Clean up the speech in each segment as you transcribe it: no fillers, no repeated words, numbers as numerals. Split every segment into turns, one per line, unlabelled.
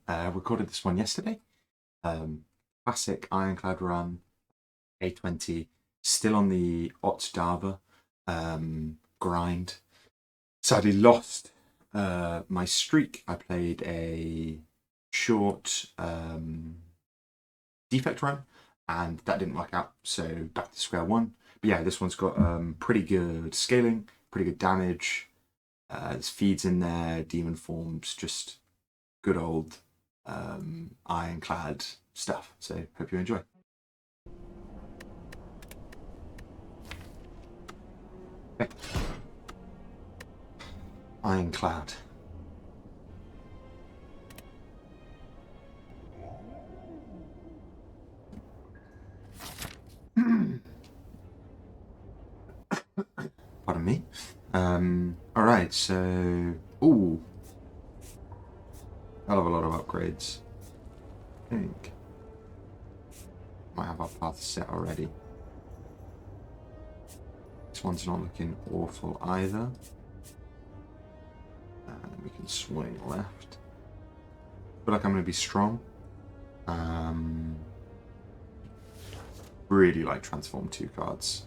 Recorded this one yesterday. Classic Ironclad run, A20, still on the Otdava grind. Sadly lost my streak. I played a short defect run, and that didn't work out, so back to square one. But yeah, this one's got pretty good scaling, pretty good damage. There's feeds in there, demon forms, just good old ironclad stuff. So hope you enjoy. Okay. Ironclad. Pardon me. Alright, so... Ooh. Hell of a lot of upgrades. I think. Might have our path set already. This one's not looking awful either. And we can swing left. Feel like I'm going to be strong. Really like Transform 2 cards.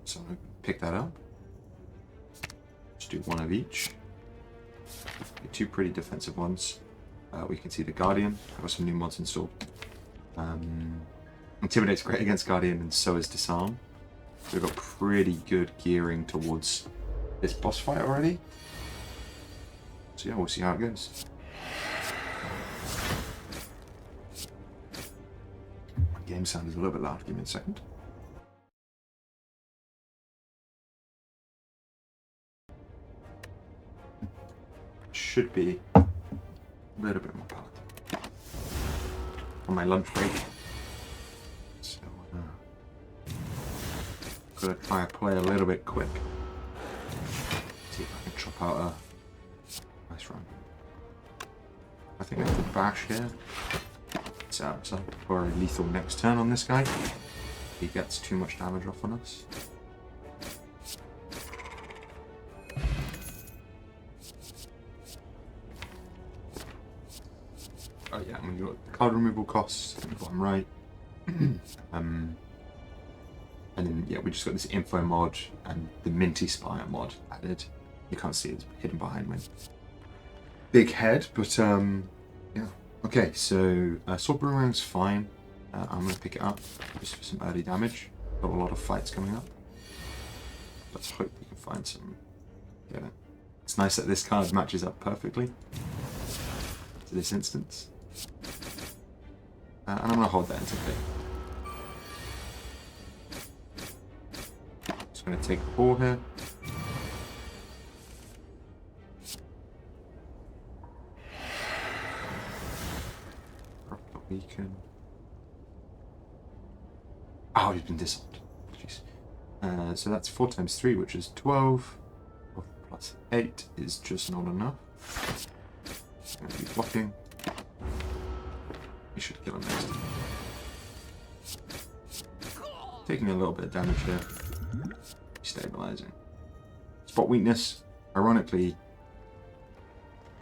So I'm going to pick that up. Just do one of each. Two pretty defensive ones. We can see the Guardian. I've got some new mods installed. Intimidate's great against Guardian, and so is Disarm. We've got pretty good gearing towards this boss fight already. So yeah, we'll see how it goes. My game sound is a little bit loud. Give me a second. Should be a little bit more palatable on my lunch break. So gotta try and play a little bit quick. See if I can chop out a nice run. I think I have to bash here. So for a lethal next turn on this guy. He gets too much damage off on us. Oh yeah, when you've got card removal costs, I think I'm right. And then yeah, we just got this info mod and the Minty Spire mod added. You can't see it, it's hidden behind my big head, but yeah. Okay, so Sword Boomerang's fine. I'm gonna pick it up just for some early damage. Got a lot of fights coming up. Let's hope we can find some. Yeah, it's nice that this card matches up perfectly to this instance. And I'm going to hold that until pick. Just going to take a ball here. Drop the beacon. Oh, he's been disarmed. Jeez. So that's 4 times 3, which is 12. 12 plus 8 is just not enough. Going to be blocking. We should kill him next. Taking a little bit of damage here. Stabilizing. Spot weakness. Ironically,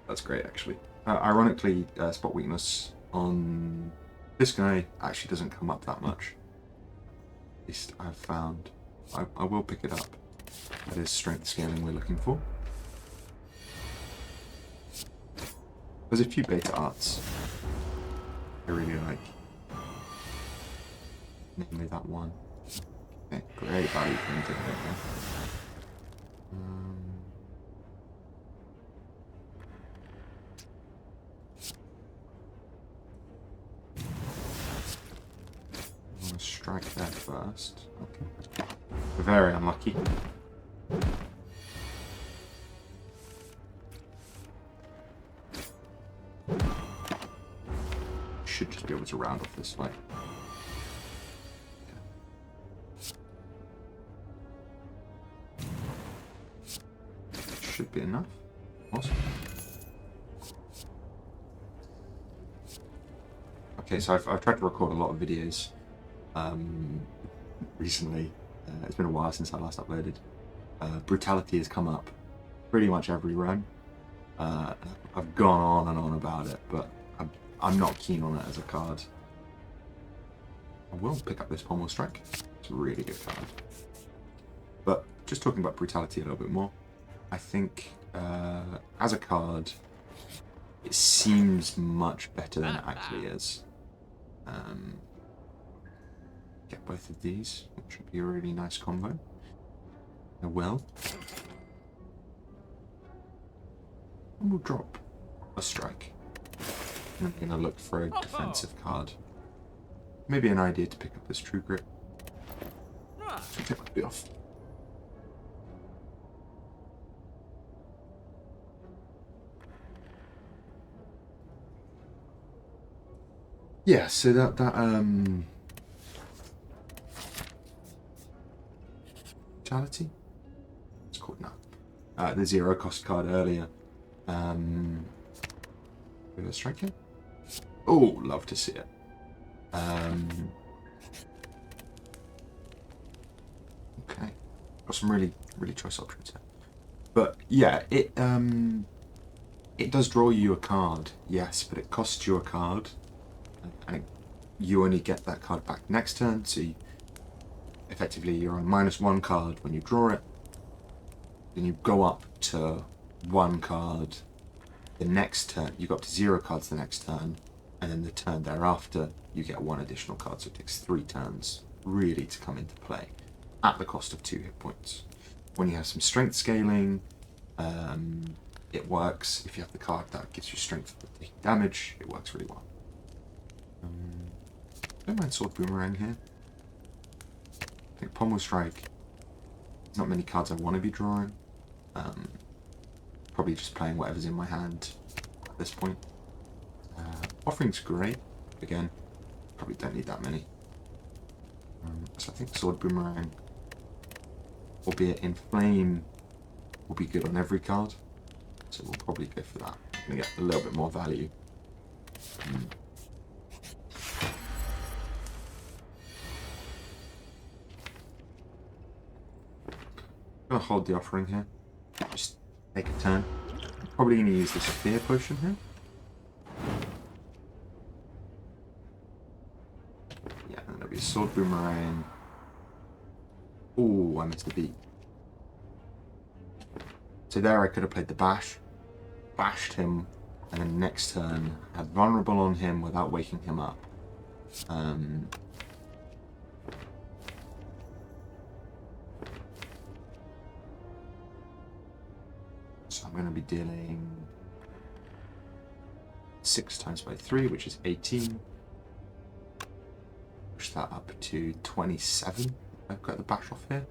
that's great actually. Ironically, spot weakness on this guy actually doesn't come up that much. At least I've found. I will pick it up. That is strength scaling we're looking for. There's a few beta arts I really like. Namely that one. Okay, great value for intake there. I'm gonna strike that first. Okay. Very unlucky. Should just be able to round off this fight. Should be enough. Awesome. Okay, so I've tried to record a lot of videos recently. It's been a while since I last uploaded. Brutality has come up pretty much every run. I've gone on and on about it, but I'm not keen on it as a card. I will pick up this Pommel Strike. It's a really good card. But just talking about brutality a little bit more, I think as a card, it seems much better than it actually is. Get both of these, which would be a really nice combo. I will. And we'll drop a strike. And I'm going to look for a defensive card. Maybe an idea to pick up this True Grit. So take my bit off. Yeah, so that Brutality? It's called now. The 0 cost card earlier. With a strike here? Oh, love to see it. Okay. Got some really choice options here. But yeah, it does draw you a card, yes, but it costs you a card. And you only get that card back next turn, so effectively you're on -1 card when you draw it. Then you go up to 1 card the next turn. You go up to 0 cards the next turn, and then the turn thereafter you get 1 additional card, so it takes 3 turns really to come into play at the cost of 2 hit points. When you have some strength scaling, it works. If you have the card that gives you strength for taking damage, it works really well. Don't mind Sword Boomerang here. I think Pommel Strike. There's not many cards I want to be drawing. Probably just playing whatever's in my hand at this point. Offering's great. Again, probably don't need that many. So I think Sword Boomerang, albeit in Flame, will be good on every card. So we'll probably go for that. I'm going to get a little bit more value. I'm going to hold the Offering here. Just take a turn. I'm probably going to use this Fear Potion here. Yeah, and there'll be a Sword Boomerang. Oh, I missed the beat. So there I could have played the Bash. Bashed him, and then next turn had Vulnerable on him without waking him up. So I'm going to be dealing 6 times by 3, which is 18. Push that up to 27. I've got the Bash off here.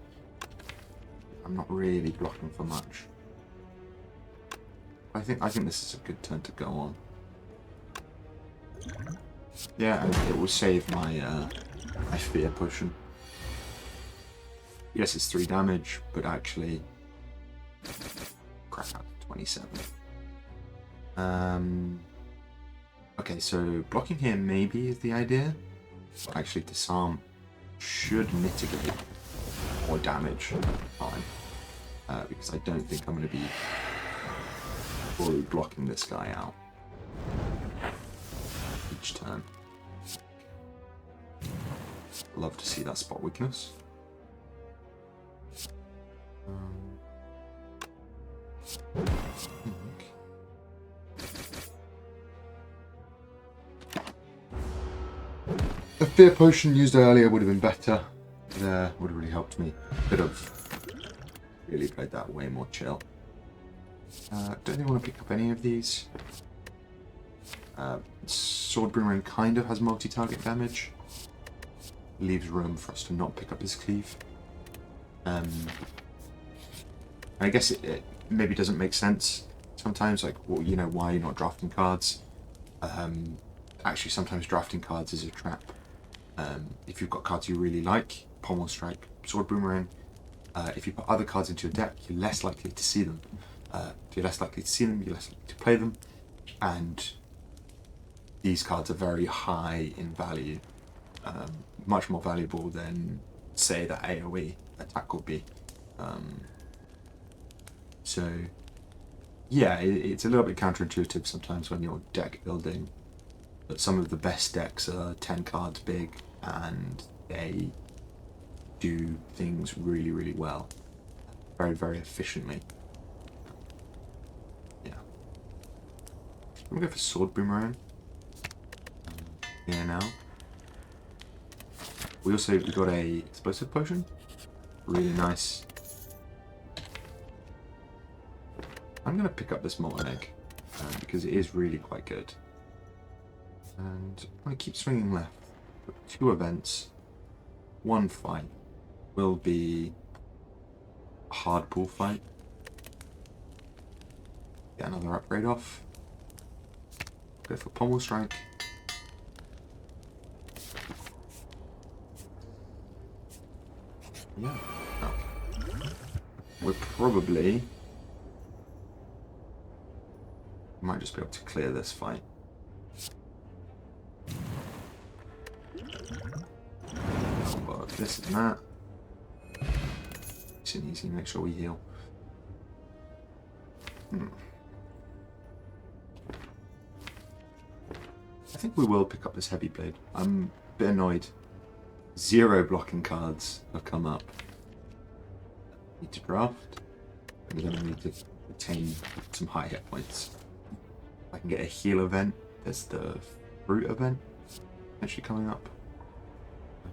I'm not really blocking for much. I think this is a good turn to go on. Yeah, and it will save my my Fear Potion. Yes, it's 3 damage, but actually, crap out 27. Okay, so blocking here maybe is the idea. But actually, Disarm should mitigate more damage time, because I don't think I'm going to be fully blocking this guy out each turn. Love to see that spot weakness. A Fear Potion used earlier would have been better. There would have really helped me. Could have really played that way more chill. Don't really want to pick up any of these. Sword Boomerang kind of has multi-target damage. Leaves room for us to not pick up his cleave. I guess it maybe doesn't make sense sometimes, like, well, you know, why you're not drafting cards. Actually, sometimes drafting cards is a trap. If you've got cards you really like, Pommel Strike, Sword Boomerang, if you put other cards into your deck, you're less likely to see them. You're less likely to see them, you're less likely to play them, and these cards are very high in value. Much more valuable than, say, the AoE attack would be. So, yeah, it's a little bit counterintuitive sometimes when you're deck building. but some of the best decks are 10 cards big and they do things really, really well. Very, very efficiently. Yeah. I'm gonna go for Sword Boomerang. Here now. We got a Explosive Potion. Really nice. I'm gonna pick up this Molten Egg because it is really quite good. And I'm gonna keep swinging left. 2 events. 1 fight will be a hardball fight. Get another upgrade off. Go for Pommel Strike. Yeah. Okay. We're probably might just be able to clear this fight. Combo this and that. Nice and easy, make sure we heal. I think we will pick up this Heavy Blade. I'm a bit annoyed. 0 blocking cards have come up. Need to draft, and then I need to retain some high hit points. I can get a heal event. There's the fruit event actually coming up.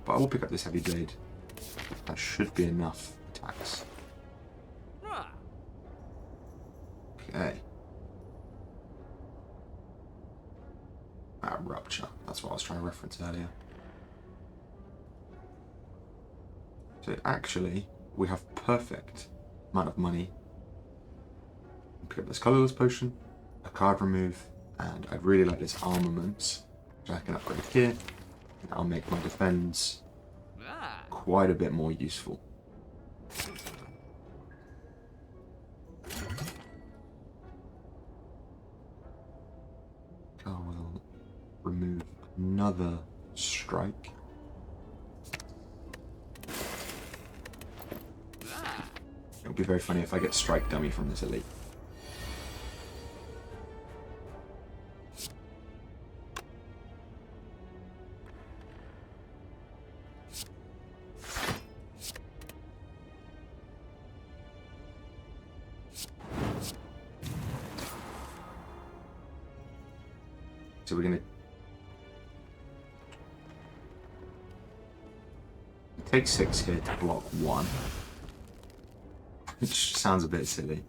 But I will pick up this Heavy Blade. That should be enough attacks. Okay. Rupture. That's what I was trying to reference earlier. So actually, we have perfect amount of money. Pick up this Colourless Potion, a card remove, and I really like this Armaments, which I can upgrade here, and that'll make my defense quite a bit more useful. I will remove another strike. It would be very funny if I get Strike Dummy from this elite. So we're going to take 6 here to block 1. Which sounds a bit silly.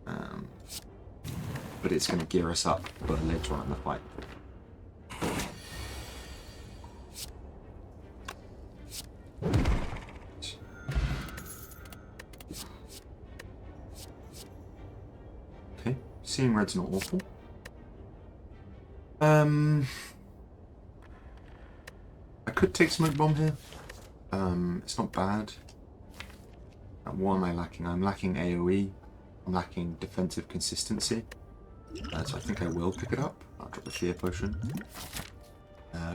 But it's going to gear us up for later on in the fight. Okay, seeing red's not awful. I could take Smoke Bomb here. It's not bad. What am I lacking? I'm lacking AoE. I'm lacking defensive consistency. So I think I will pick it up. I'll drop the Fear Potion.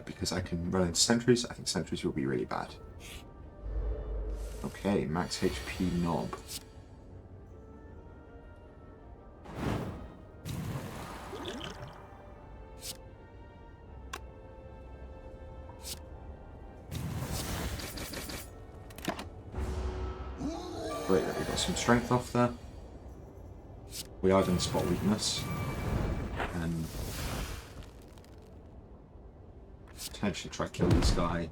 Because I can run into Sentries. I think Sentries will be really bad. Okay, max HP Knob. Great that we got some strength off there. We are going to spot weakness and potentially try to kill this guy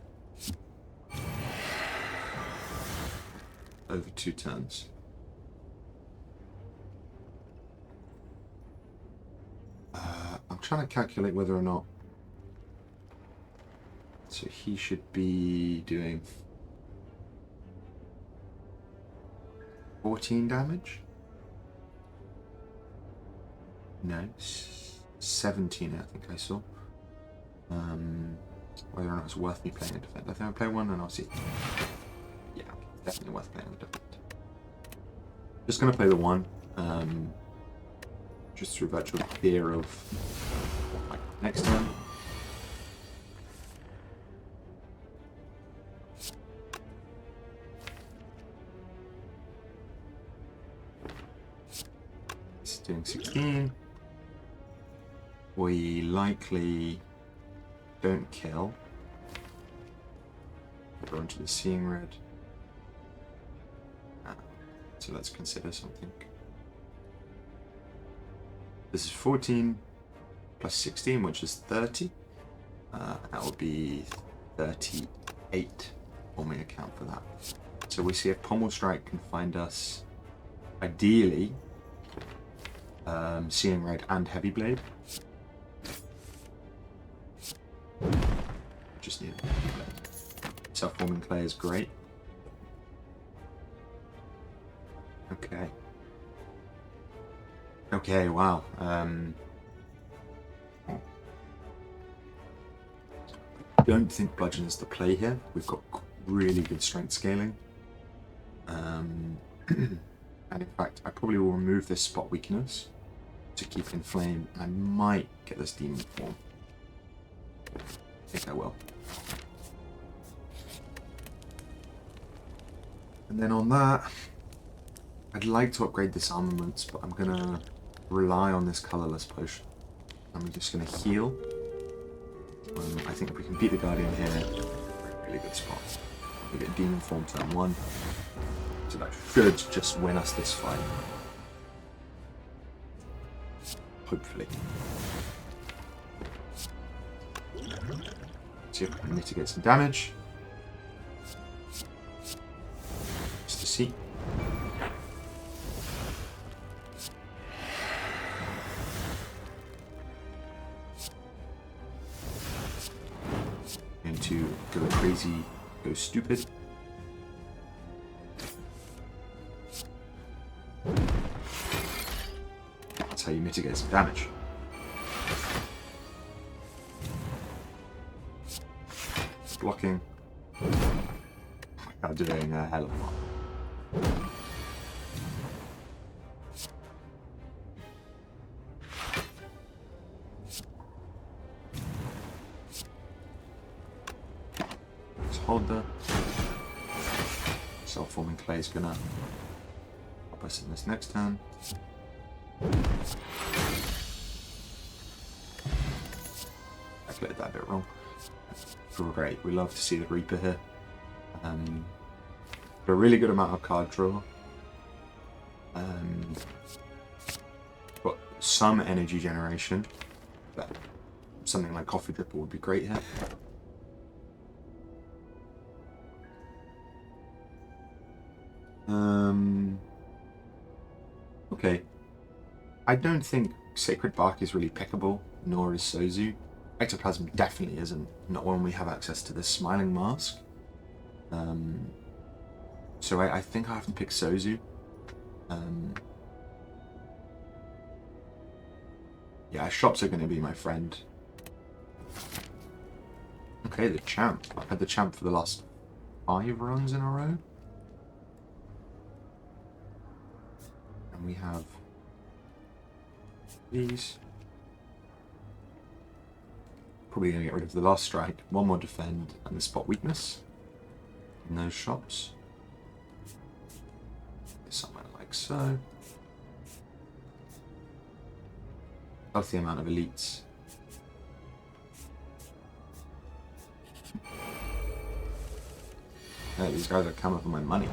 over 2 turns. I'm trying to calculate whether or not. So he should be doing 14 damage? No, 17 I think I saw. Whether or not it's worth me playing a defend. I think I'll play one and I'll see. Yeah, definitely worth playing a defend. Just gonna play the one. Just through virtual fear of what might next turn. It's doing 16. We likely don't kill. Go into the Seeing Red. So let's consider something. This is 14 plus 16, which is 30. That would be 38 when we account for that. So we see if Pommel Strike can find us, ideally, Seeing Red and Heavy Blade. Just need a Heavy Blade. Self-forming clay is great. Okay. Okay, wow. I don't think bludgeon is the play here. We've got really good strength scaling. And in fact, I probably will remove this spot weakness to keep in flame. I might get this demon form. I think I will. And then on that, I'd like to upgrade this armaments, but I'm gonna rely on this colorless potion. I'm just gonna heal. I think if we can beat the Guardian here, we're in a really good spot. We get Demon Form turn 1, so that should just win us this fight. Hopefully. See if we can mitigate some damage. Just to see. To go crazy, go stupid. That's how you mitigate some damage. Blocking. We are doing a hell of a lot. Hold there. Self-forming clay is gonna help us in this next turn. I played that a bit wrong. Great, we love to see the Reaper here. A really good amount of card draw. Got some energy generation, but something like Coffee Dripper would be great here. Okay. I don't think Sacred Bark is really pickable, nor is Sozu. Ectoplasm definitely isn't, not when we have access to this Smiling Mask. So I think I have to pick Sozu. Yeah, shops are going to be my friend. Okay, the champ. I've had the champ for the last 5 runs in a row. And we have these. Probably going to get rid of the last strike, 1 more defend, and the spot weakness in those shops. Somewhere like so. Healthy amount of elites. Yeah, these guys are coming for my money.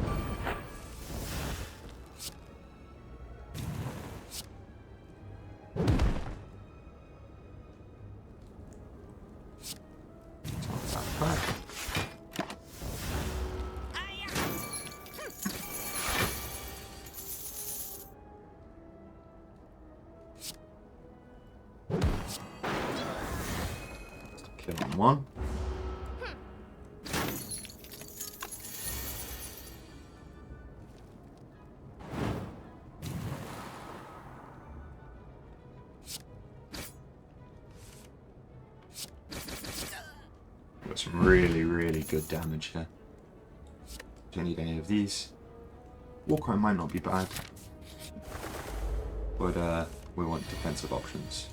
Kill on 1. Got some really, really good damage here. Don't need any of these. Warcry might not be bad, but we want defensive options.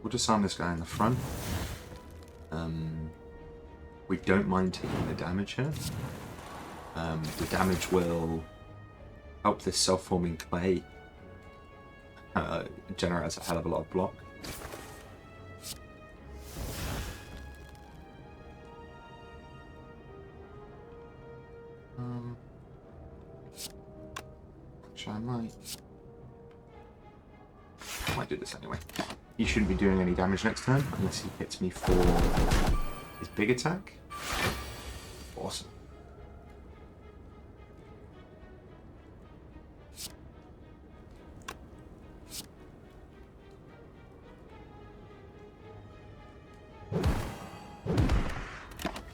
We'll disarm this guy in the front. We don't mind taking the damage here. The damage will help this self-forming clay generates a hell of a lot of block. Actually, I might do this anyway. He shouldn't be doing any damage next turn unless he hits me for his big attack. Awesome.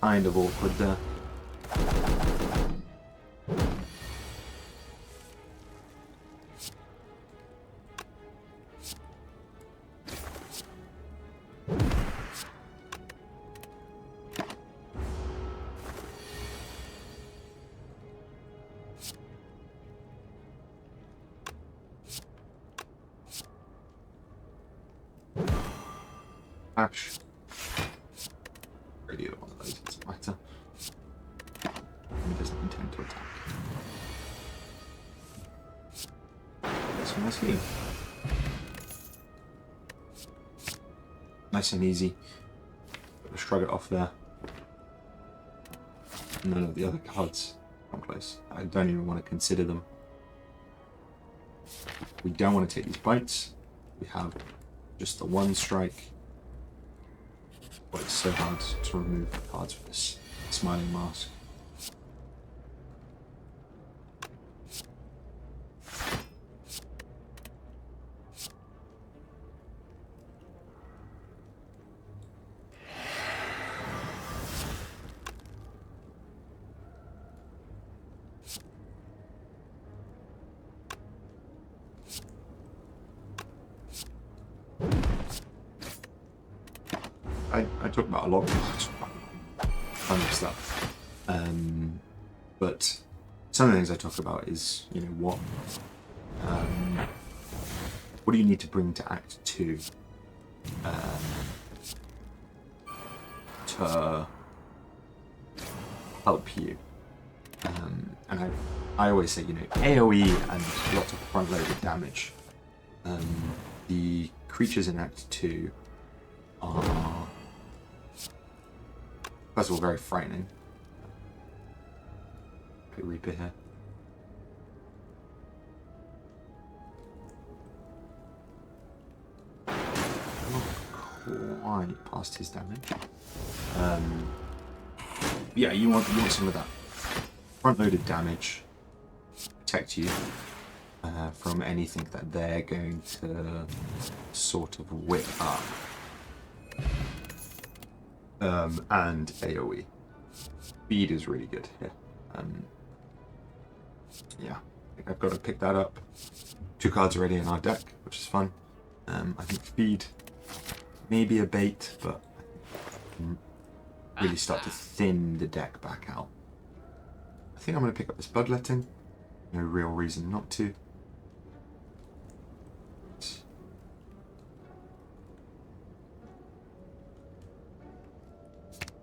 Kind of awkward there. Ash. Really either one of those, it doesn't matter. He doesn't intend to attack. This one is here. Nice and easy. Shrug it off there. None of the other cards come close. I don't even want to consider them. We don't want to take these bites. We have just the one strike. But it's so hard to remove cards with this smiling mask. I talk about a lot of stuff, but some of the things I talk about is, you know, what do you need to bring to Act 2 to help you, and I always say, you know, AoE and lots of front-loaded damage. The creatures in Act 2 are, first of all, very frightening. Put Reaper here. Not quite past his damage. Yeah, you want some of that front-loaded damage. Protect you from anything that they're going to sort of whip up. And AoE. Speed is really good here. Yeah, I think I've got to pick that up. 2 cards already in our deck, which is fun. I think speed may be a bait, but I can really start to thin the deck back out. I think I'm going to pick up this Bloodletting. No real reason not to.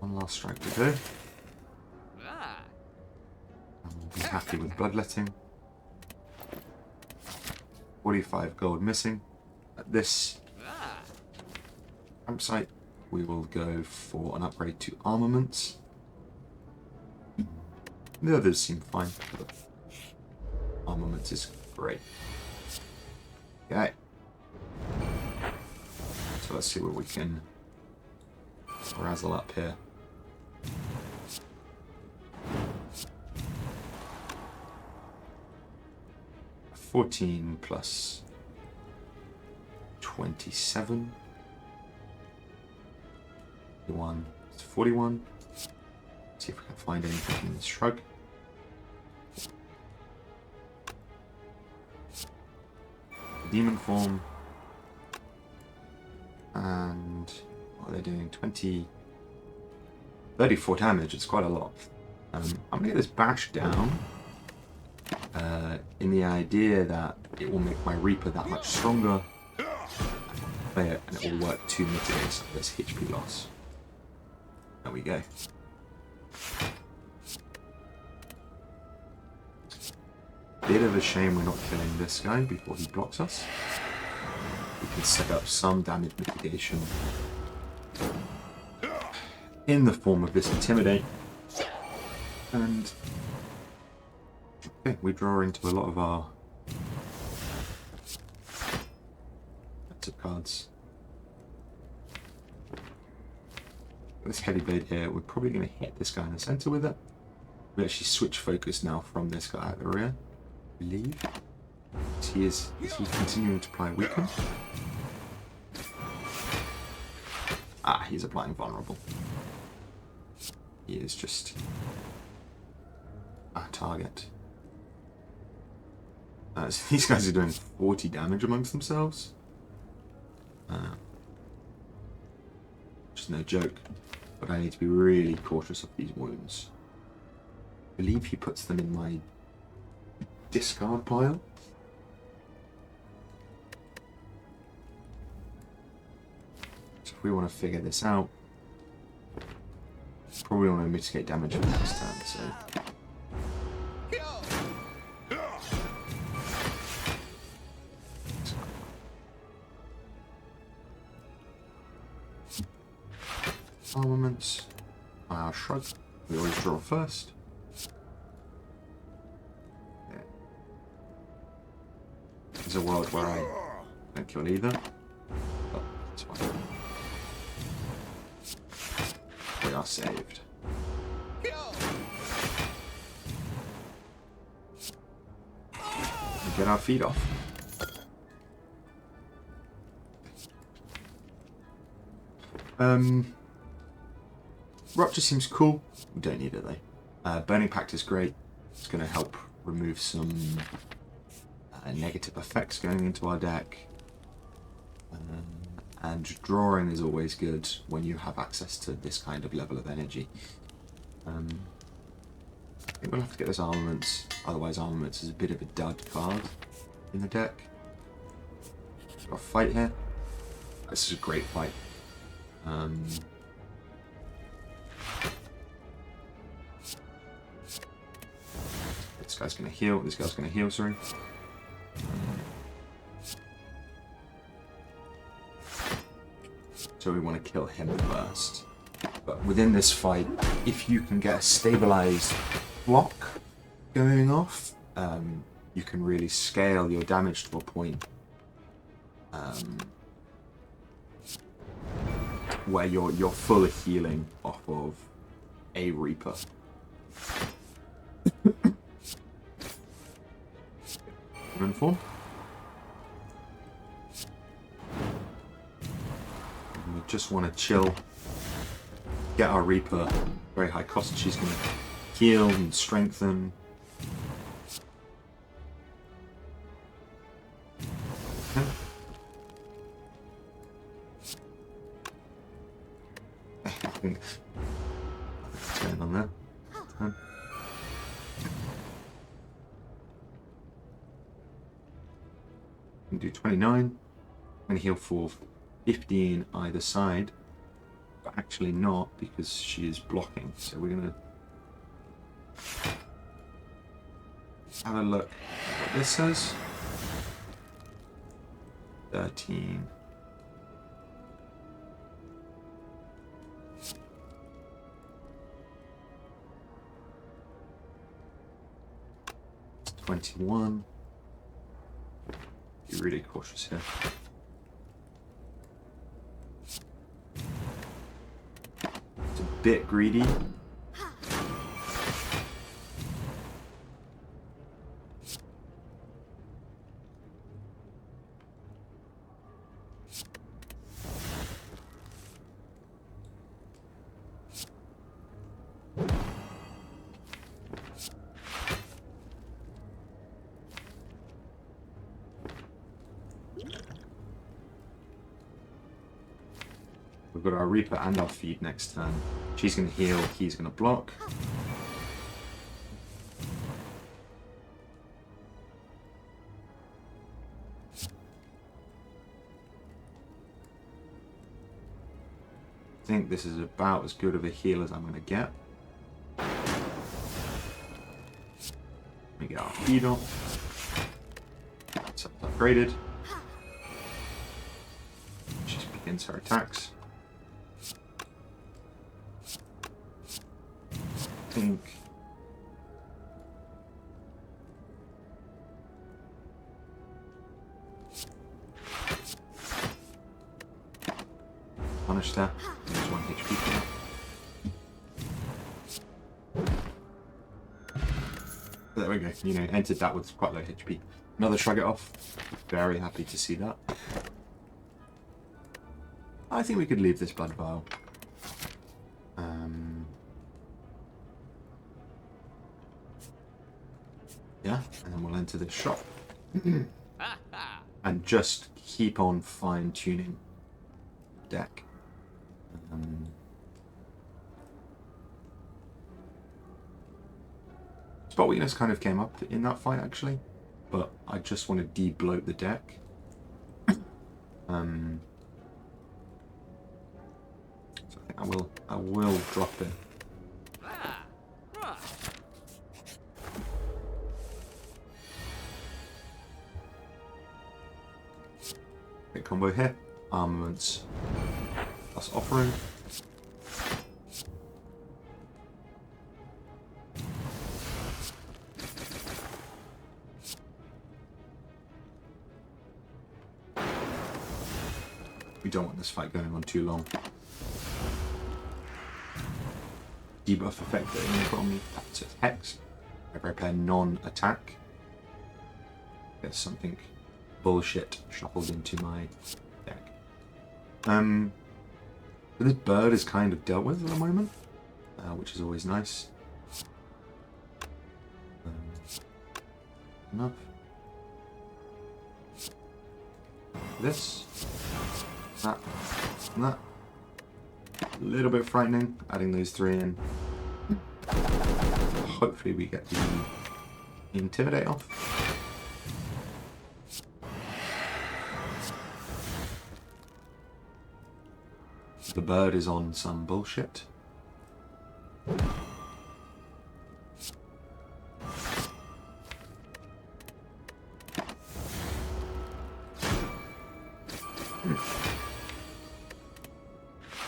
One last strike to go. And we'll be happy with Bloodletting. 45 gold missing. At this campsite, we will go for an upgrade to armaments. The others seem fine, but armaments is great. Okay. So let's see what we can razzle up here. $14 plus 27. 41. It's 41. Let's see if we can find anything in this shrug. Demon form. And what are they doing? 34 damage. It's quite a lot. I'm going to get this bash down in the idea that it will make my Reaper that much stronger. Play it, and it will work to mitigate some of this HP loss. There we go. Bit of a shame we're not killing this guy before he blocks us. We can set up some damage mitigation in the form of this Intimidate. And okay, we draw into a lot of our sets of cards. This Heavy Blade here, we're probably going to hit this guy in the center with it. We actually switch focus now from this guy at the rear, I believe. Is he continuing to apply Weaken? Ah, he's applying Vulnerable. He is just a target. So these guys are doing 40 damage amongst themselves. Which is no joke. But I need to be really cautious of these wounds. I believe he puts them in my discard pile. So if we want to figure this out, probably want to mitigate damage for next turn, so. Armaments. Shrug. We always draw first. Yeah. There's a world where I don't kill either. But that's fine. We are saved. We get our feet off. Rupture seems cool. We don't need it though. Burning Pact is great. It's going to help remove some negative effects going into our deck. And drawing is always good when you have access to this kind of level of energy. I think we'll have to get this Armaments, otherwise Armaments is a bit of a dud card in the deck. Got a fight here. This is a great fight. This guy's going to heal. This guy's going to heal, sorry. So we want to kill him first. But within this fight, if you can get a stabilized block going off, you can really scale your damage to a point where you're full of healing off of a Reaper. Run form. We just want to chill. Get our Reaper very high cost. She's going to heal and strengthen. Okay. I think what's going on there. Can do 29 and heal for 15 either side, but actually not because she is blocking. So we're gonna have a look at what this says. 13. $21. Be really cautious here. It's a bit greedy. We've got our Reaper and our Feed next turn. She's going to heal, he's going to block. I think this is about as good of a heal as I'm going to get. Let me get our Feed off. Upgraded. She begins her attacks. I think punish that. There's 1 HP for that. There we go. You know, entered that with quite low HP. Another shrug it off. Very happy to see that. I think we could leave this blood vial. Yeah, and then we'll enter this shop. And just keep on fine-tuning the deck. Spot weakness kind of came up in that fight actually, but I just want to de-bloat the deck. So I think I will drop it. Big combo here. Armaments plus offering. We don't want this fight going on too long. Debuff effect that you put on me. That's a hex. I prepare non-attack. There's something bullshit shuffled into my deck. So this bird is kind of dealt with at the moment, which is always nice. Enough. This. That. And that. A little bit frightening, adding those 3 in. Hopefully we get the Intimidate off. The bird is on some bullshit.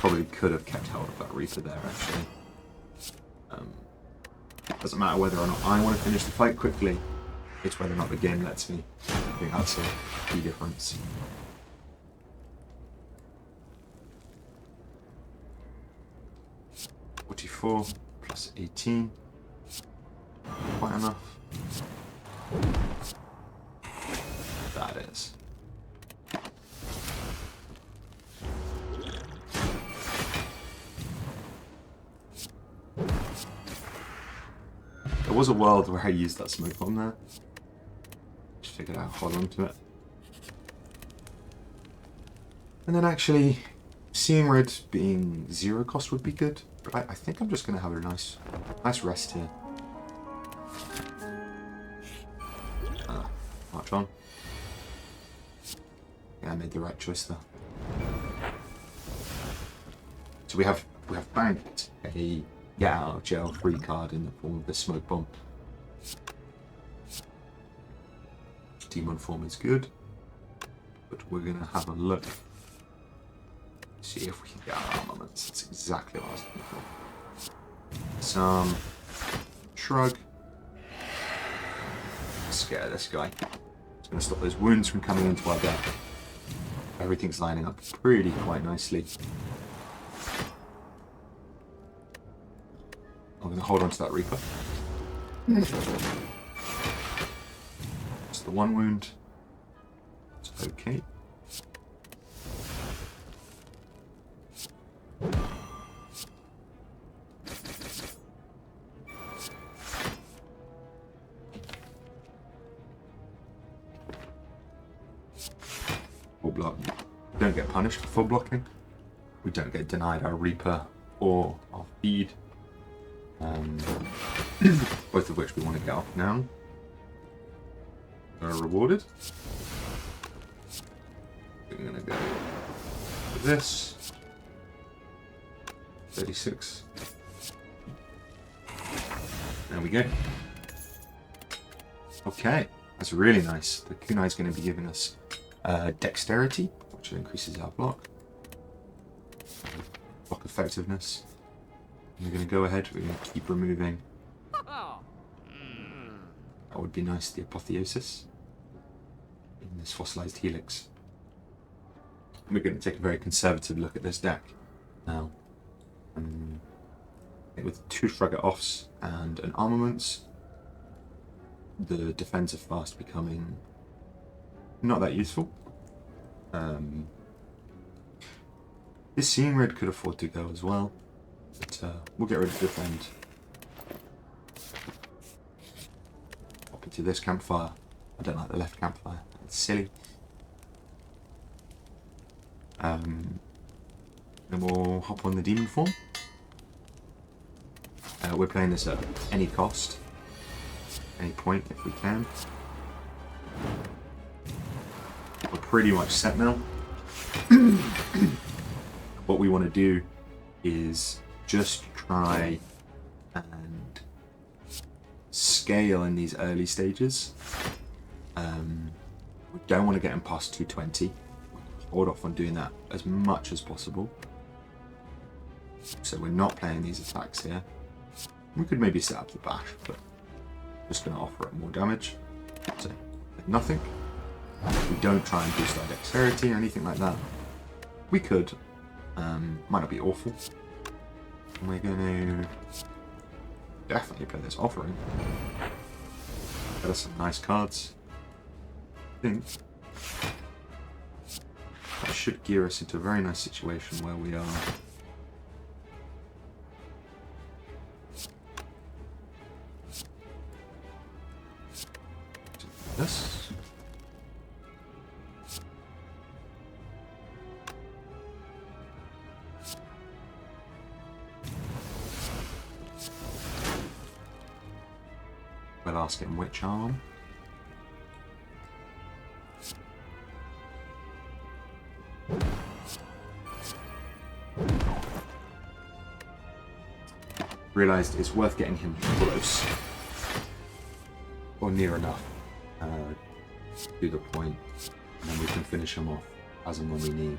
Probably could have kept hold of that Reaper there, actually. Doesn't matter whether or not I want to finish the fight quickly, it's whether or not the game lets me. I think that's a key difference. +4 plus 18. Quite enough. That is. There was a world where I used that smoke bomb there. Just figured out how to hold on to it. And then actually, seeing red being 0 cost would be good. But I think I'm just going to have a nice rest here. March on. Yeah, I made the right choice there. So we have banked a get out of jail free card in the form of the smoke bomb. Demon form is good, but we're going to have a look. See if we can get our armaments. That's exactly what I was looking for. Some shrug. Scare this guy. It's going to stop those wounds from coming into our deck. Everything's lining up quite nicely. I'm going to hold on to that Reaper. Just the 1 wound. It's okay. Full block. We don't get punished for full blocking. We don't get denied our Reaper or our feed. Both of which we want to get off now. Are rewarded. We're going to go with this. 36. There we go. Okay. That's really nice. The kunai is going to be giving us dexterity, which increases our block effectiveness. And we're going to go ahead, we're going to keep removing. That would be nice, the apotheosis in this fossilized helix. And we're going to take a very conservative look at this deck now. With 2 frigate offs and an armaments, the defense are fast becoming not that useful. This Seeing Red could afford to go as well, but we'll get rid of defend. Pop into this campfire. I don't like the left campfire, it's silly. Then we'll hop on the demon form. We're playing this at any cost, any point if we can. We're pretty much set now. What we want to do is just try and scale in these early stages. We don't want to get them past 220. Hold off on doing that as much as possible. So we're not playing these attacks here. We could maybe set up the bash, but just going to offer it more damage. So nothing. We don't try and boost our dexterity or anything like that. We could. Might not be awful. And we're going to definitely play this offering. Get us some nice cards. I think that should gear us into a very nice situation where we are this. We'll ask him which arm. Realised it's worth getting him close. Or near enough. To the point. And then we can finish him off as and when we need.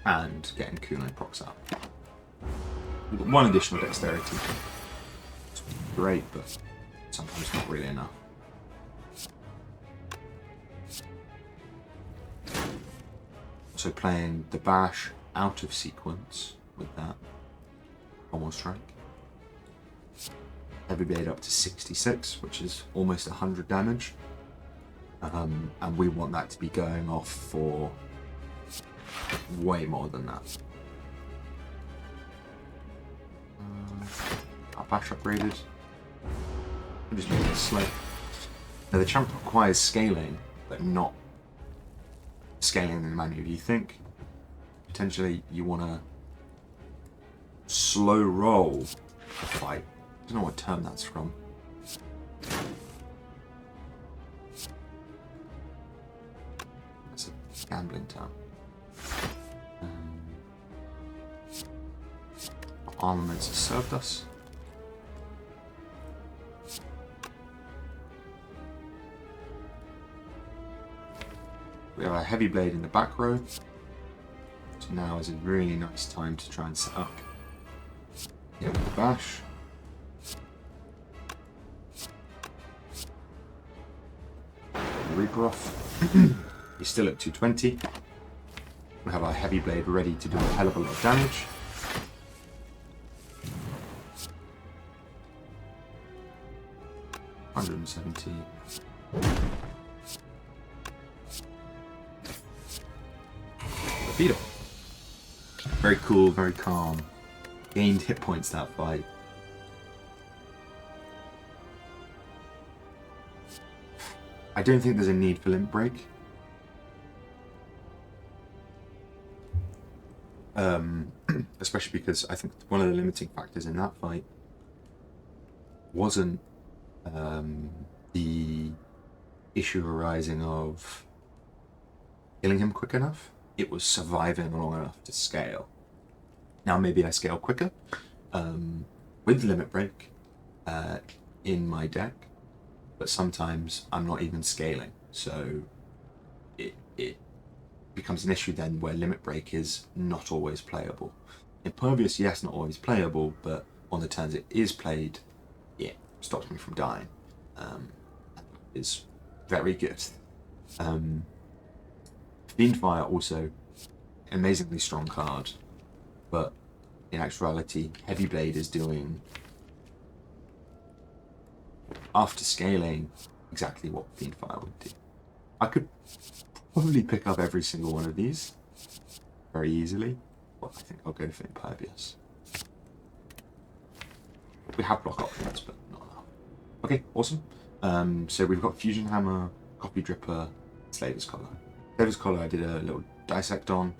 And getting kunai procs out. We've got 1 additional dexterity. It's great, but sometimes not really enough. So playing the bash out of sequence with that Pommel Strike. Heavy Blade up to 66, which is almost 100 damage. And we want that to be going off for way more than that. Our bash upgraded. I'm just making it slow. Now the champ requires scaling, but not scaling in the manner you think. Potentially you want to slow roll the fight. I don't know what term that's from. That's a gambling term. Armaments have served us. We have a heavy blade in the back row. So now is a really nice time to try and set up. Yeah, with the bash. Reaper off. He's still at 220. We have our heavy blade ready to do a hell of a lot of damage. $170. Beetle. Very cool, very calm. Gained hit points that fight. I don't think there's a need for Limp Break. Especially because I think one of the limiting factors in that fight wasn't the issue arising of killing him quick enough. It was surviving long enough to scale. Now maybe I scale quicker, with Limit Break in my deck, but sometimes I'm not even scaling, so it becomes an issue then where Limit Break is not always playable. Impervious, yes, not always playable, but on the turns it is played, it stops me from dying. Is very good. Fiendfire also amazingly strong card, but in actuality, Heavy Blade is doing, after scaling, exactly what Fiendfire would do. I could probably pick up every single one of these very easily, but I think I'll go for Impervious. We have block options, but not enough. Okay, awesome. So we've got Fusion Hammer, Copy Dripper, Slaver's Collar. Slaver's Collar I did a little dissect on.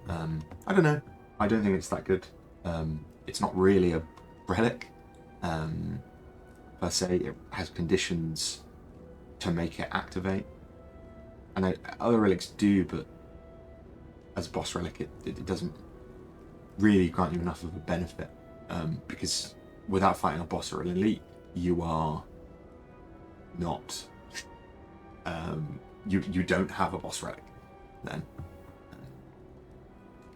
I don't know. I don't think it's that good. It's not really a relic per se. It has conditions to make it activate. And other relics do, but as a boss relic, it doesn't really grant you enough of a benefit. Because without fighting a boss or an elite, you are not... you don't have a boss relic then.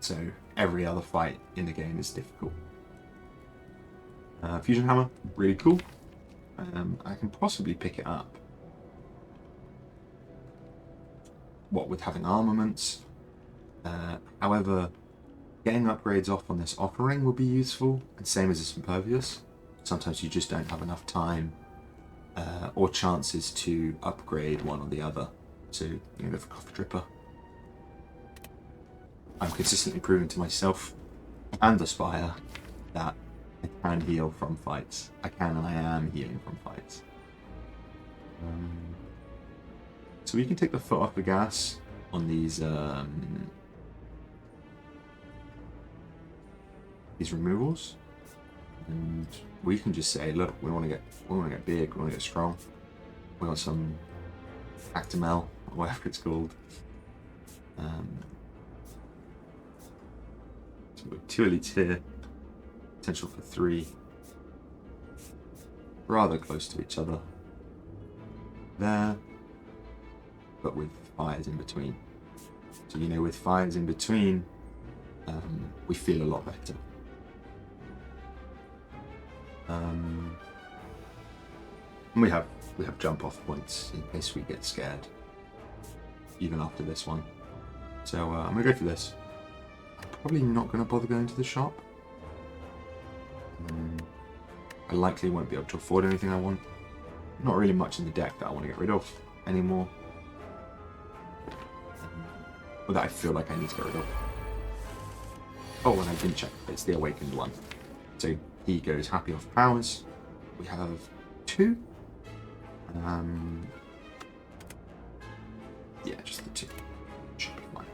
So every other fight in the game is difficult. Fusion Hammer, really cool. I can possibly pick it up. What with having armaments. However, getting upgrades off on this offering will be useful, and same as this Impervious. Sometimes you just don't have enough time or chances to upgrade one or the other. So you go for Coffee Dripper. I'm consistently proving to myself and the Spire that I can heal from fights. I can and I am healing from fights. So we can take the foot off the gas on these removals, and we can just say, look, we want to get big, we want to get strong. We want some Actimel, or whatever it's called. So we've 2 elites here, potential for 3. Rather close to each other. There, but with fires in between. So with fires in between, we feel a lot better. And we have jump off points in case we get scared, even after this one. So I'm gonna go for this. I'm probably not gonna bother going to the shop. I likely won't be able to afford anything I want. Not really much in the deck that I want to get rid of anymore. Or that I feel like I need to get rid of. Oh, and I didn't check. It's the Awakened one. So he goes happy off powers. We have 2. Yeah, just the 2. Should be fine.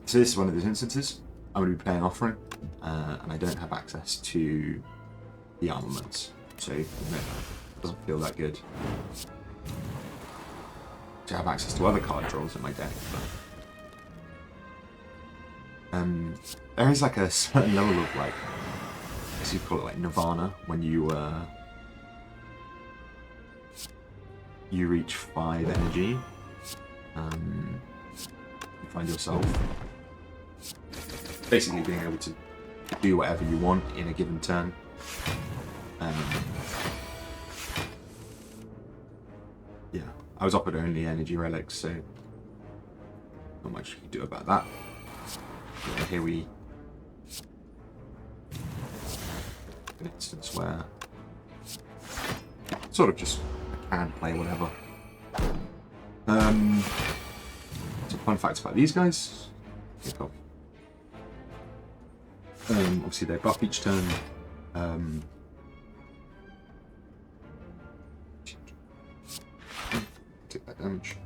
So this is one of those instances. I'm going to be playing Offering, and I don't have access to the armaments. So it doesn't feel that good to have access to other card draws in my deck. But there is like a certain level of like, as you call it, like nirvana, when you reach 5 energy. You find yourself basically being able to do whatever you want in a given turn. Yeah, I was offered only energy relics, so not much you can do about that. Yeah, here we an instance where sort of just I can play whatever. Some fun facts about these guys. Obviously they buff each turn. Take that damage.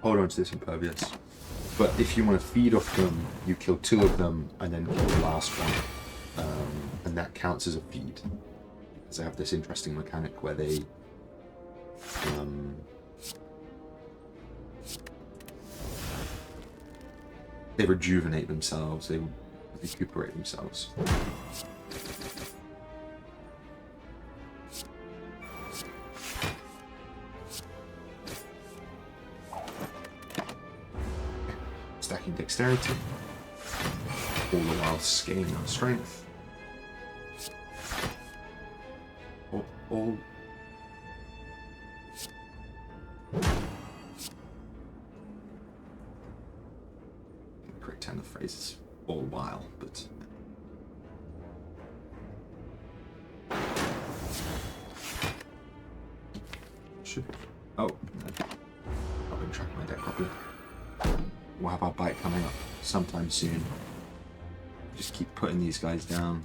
Hold on to this Impervious. But if you want to feed off them, you kill 2 of them and then kill the last one. And that counts as a feed. Because they have this interesting mechanic where they rejuvenate themselves, they recuperate themselves. Stacking dexterity, all the while scaling our strength. All correct turn of phrases, all while, but should. Oh, no. I've been tracking my deck properly. We'll have our bite coming up sometime soon. Just keep putting these guys down.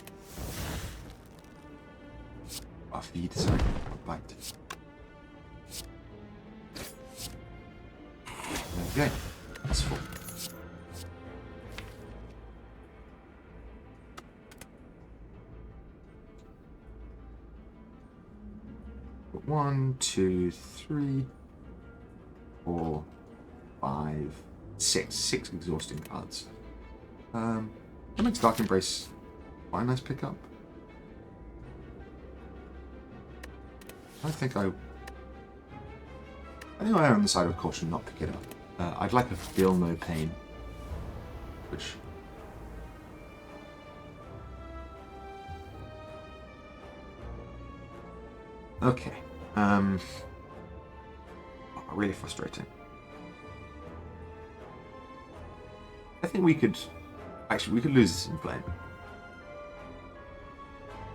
Our feed, sorry, our bite. There we go. That's full. Got 1, 2, 3, 4, 5, 6 exhausting cards. That makes Dark Embrace quite a nice pickup. I think I am on the side of caution not pick it up. I'd like a Feel No Pain, which okay. Really frustrating. I think we could lose this in flame.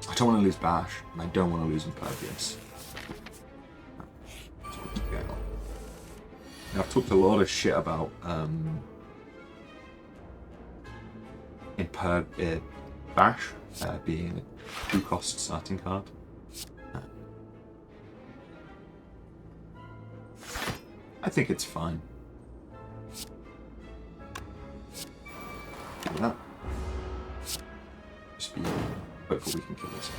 I don't want to lose Bash, and I don't want to lose Impervious. That's what's going on. Now, I've talked a lot of shit about Bash being a 2-cost starting card. I think it's fine. Do that. Just be hopeful we can kill this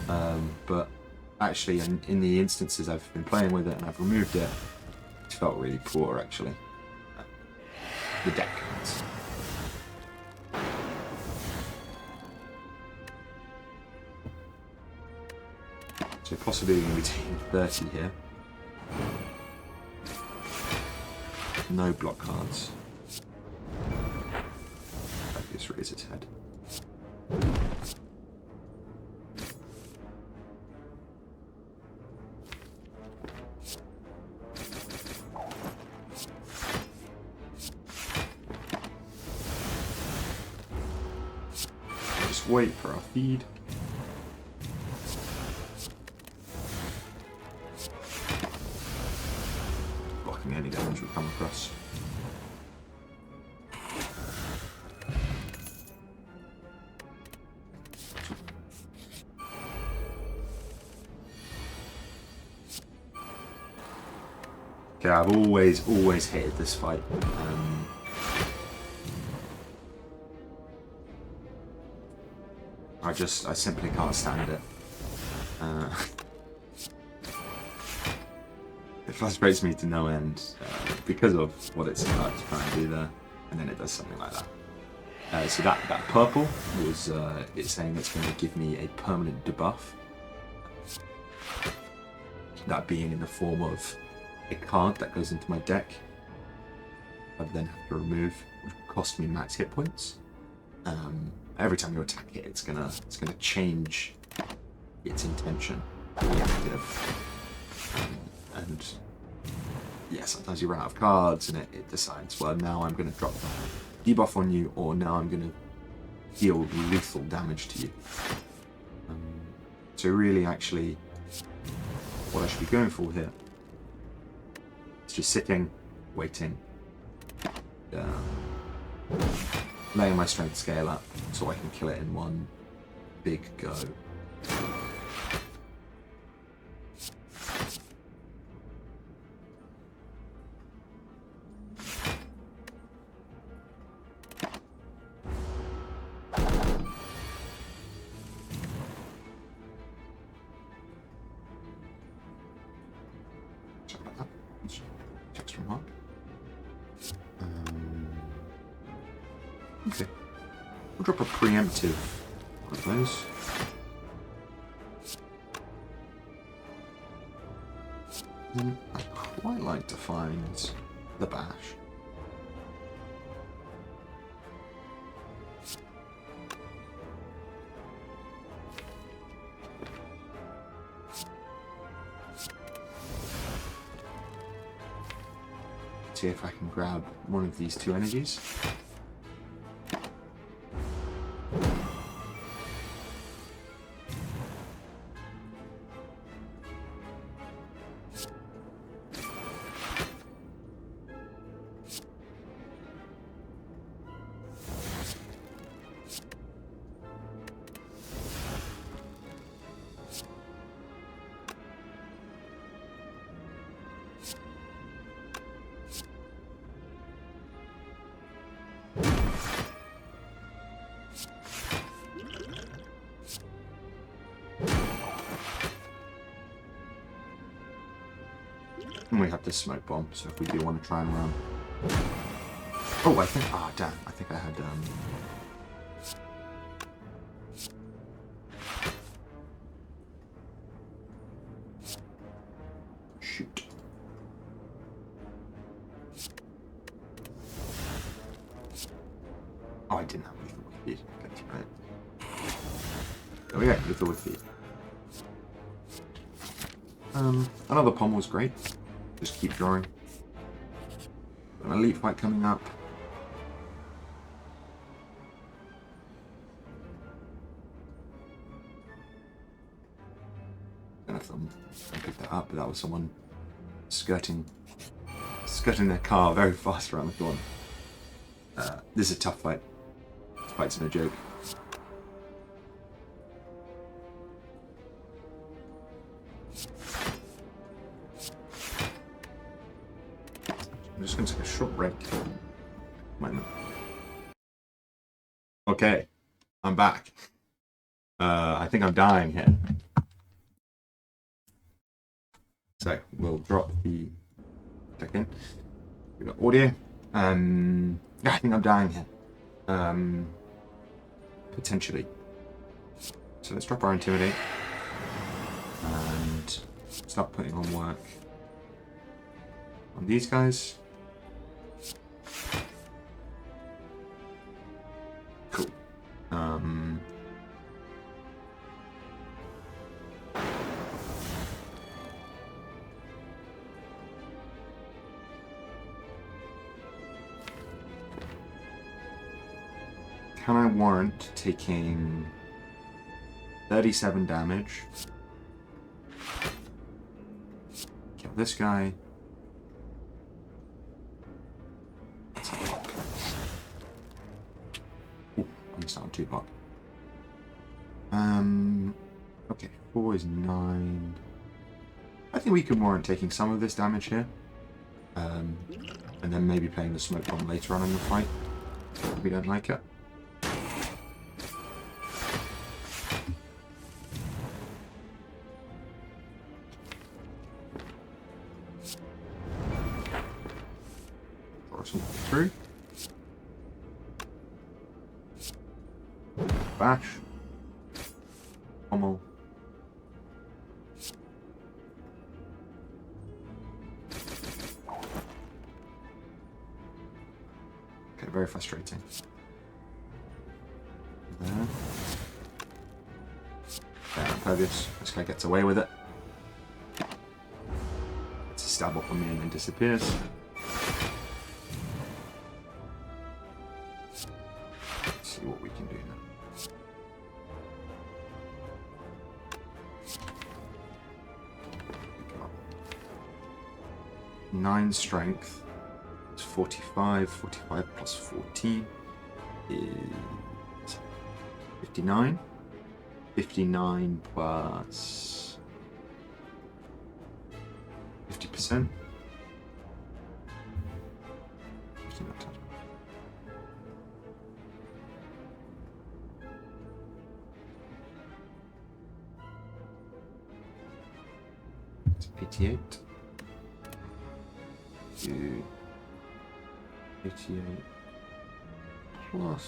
guy. But actually, in the instances I've been playing with it and I've removed it, it felt really poor actually. The deck cards. So possibly going to be taking 30 here. No block cards. Just raise its head. Just wait for our feed. Blocking any damage we come across. Okay, I've always hated this fight. I simply can't stand it. It frustrates me to no end because of what it's trying to do there, and then it does something like that. So that purple was it's saying it's going to give me a permanent debuff. That being in the form of a card that goes into my deck, I then have to remove, which will cost me max hit points. Every time you attack it, it's gonna change its intention, and yeah, sometimes you run out of cards and it decides, well, now I'm going to drop the debuff on you, or now I'm going to deal lethal damage to you. So really, actually, what I should be going for here is just sitting, waiting, letting my strength scale up so I can kill it in one big go. Okay. We'll drop a preemptive One of those. Then I'd quite like to find the bash. See if I can grab one of these two energies. And we have this smoke bomb, so if we do want to try and run. Oh, I think. Ah, damn. I think I had. Shoot. Oh, I didn't have lethal with feed. Okay, right. There we go, lethal with feed. Another pommel's great. Just keep drawing. An elite fight coming up. I don't know if I picked that up, but that was someone skirting their car very fast around the corner. This is a tough fight. This fight's no joke. I'm just going to take a short break. Okay, I'm back. I think I'm dying here. So we'll drop the second. We got audio. Yeah, I think I'm dying here. Potentially. So let's drop our intimidate and start putting on work on these guys. Cool. Can I warrant taking 37 damage? Kill this guy. Let's have a look. Ooh, I missed out on 2 pop. Okay, 4 is 9. I think we can warrant taking some of this damage here. And then maybe playing the smoke bomb later on in the fight if we don't like it. Through. Bash. Pommel. Okay, very frustrating. There. There, impervious. This guy gets away with it. It's a stab up on me and then disappears. See what we can do now. 9 strength. It's 45. 45 plus 14 is 59. 59 plus 50%. 88 to 88 plus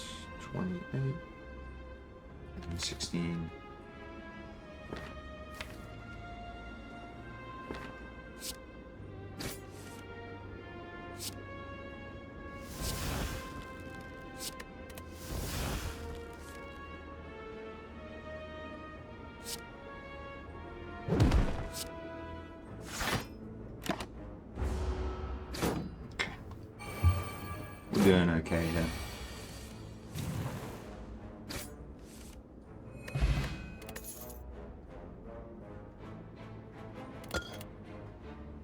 28 16. We're doing okay here.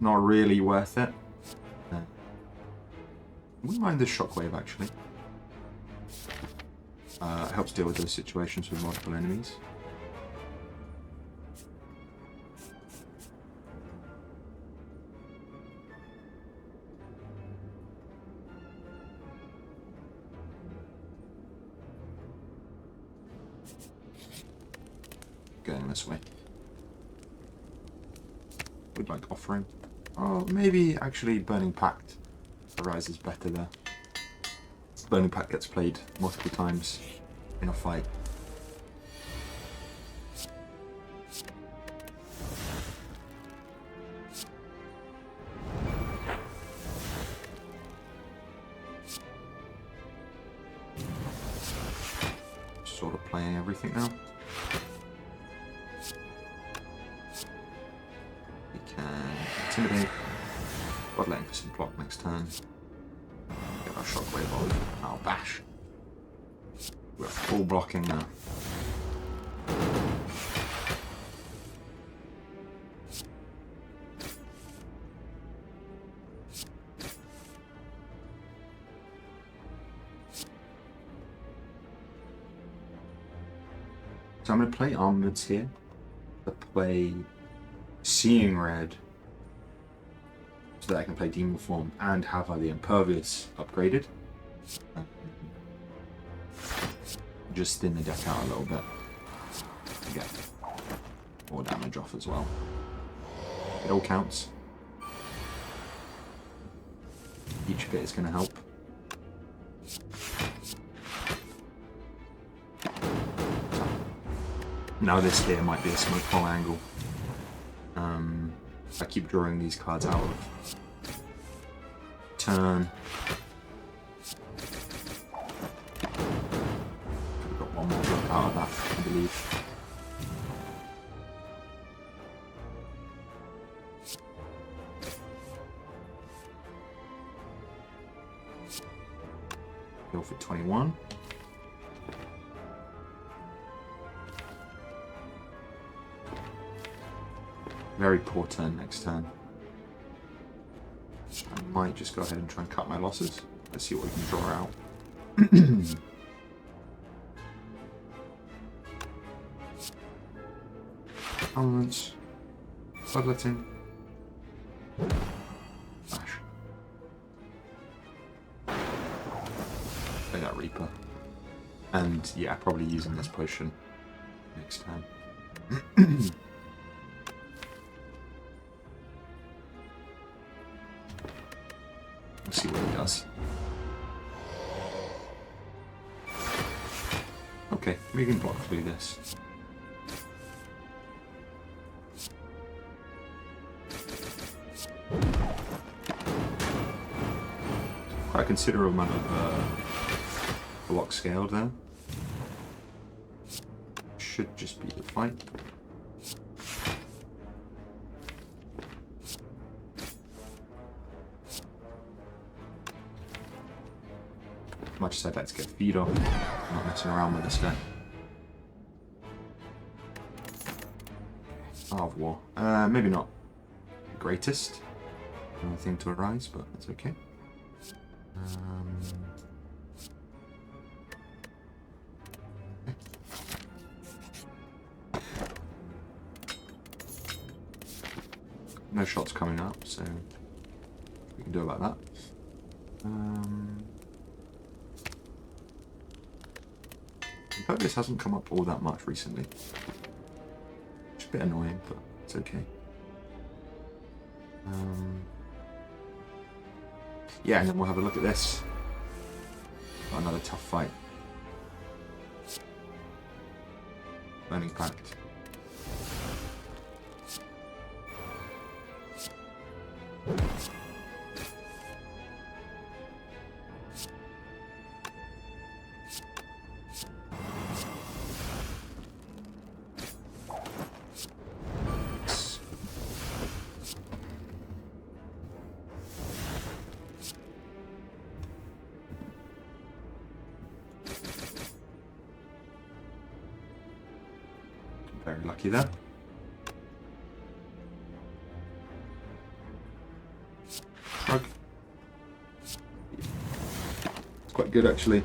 Not really worth it. I wouldn't mind the shockwave actually. It helps deal with those situations with multiple enemies. Going this way. Would like offering. Oh, maybe actually Burning Pact arises better there. Burning Pact gets played multiple times in a fight. Sort of playing everything now. We can intimidate. Bloodletting for some block next turn. Get our shockwave off. Our bash. We're full blocking now. So I'm going to play Armaments here. To play Seeing Red. So that I can play Demon Form and have the Impervious upgraded. Just thin the deck out a little bit to get more damage off as well. It all counts. Each bit is going to help. Now this here might be a smoke pole angle. I keep drawing these cards out of turn. Could have got one more block out of that, I believe. Go for 21. Very poor turn next turn. I might just go ahead and try and cut my losses. Let's see what we can draw out. Elements. Bloodletting. Bash. Play that Reaper. And yeah, probably using this potion next time. Let's see what he does. Okay, we can block through this. Quite a considerable amount of block scaled there. Should just be the fight. Much as I'd like to get feed off, I'm not messing around with this guy. Art of War. Maybe not the greatest thing to arise, but it's okay. No shots coming up, so we can do about that. Impervious hasn't come up all that much recently. It's a bit annoying, but it's okay. Yeah, and then we'll have a look at this. Got another tough fight. Burning Pact. Very lucky there. Shrug. It's quite good actually.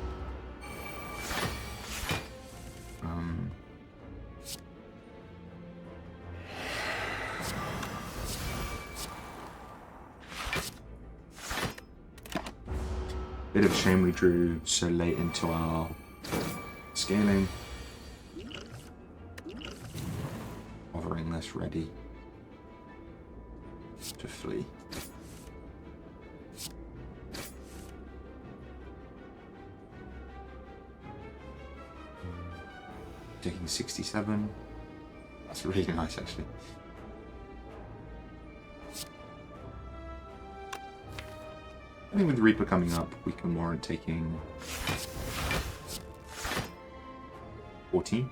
Bit of a shame we drew so late into our scaling. Hovering this ready to flee. Taking 67. That's really nice actually. I think with Reaper coming up, we can warrant taking 14.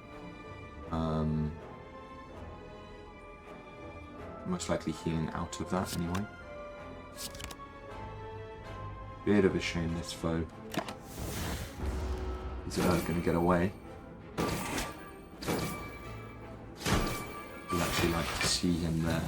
Most likely healing out of that anyway. Bit of a shame this foe is going to get away. I'd actually like to see him there.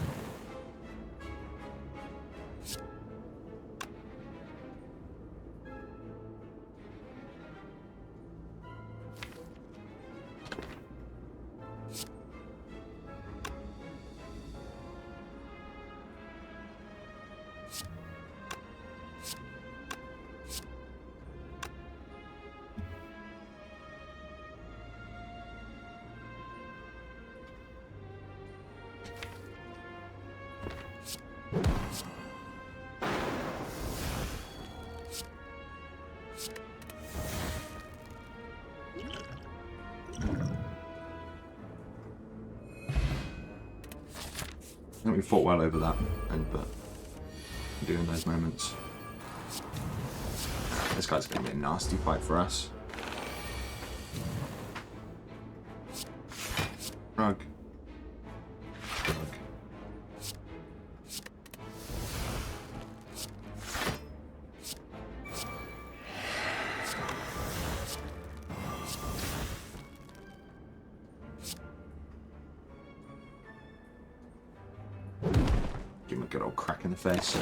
I think we fought well over that, but doing those moments. This guy's going to be a nasty fight for us. Shrug. Shrug. Give him a good old crack in the face.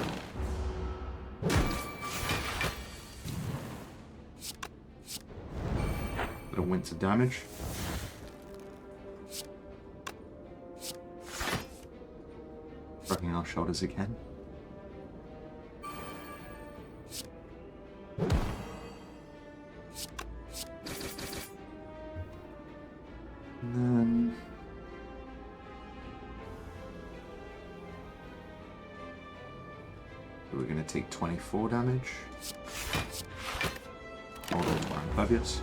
Little wince of damage. Shrugging our shoulders again. And then we're going to take 24 damage. Hold on, we're impervious.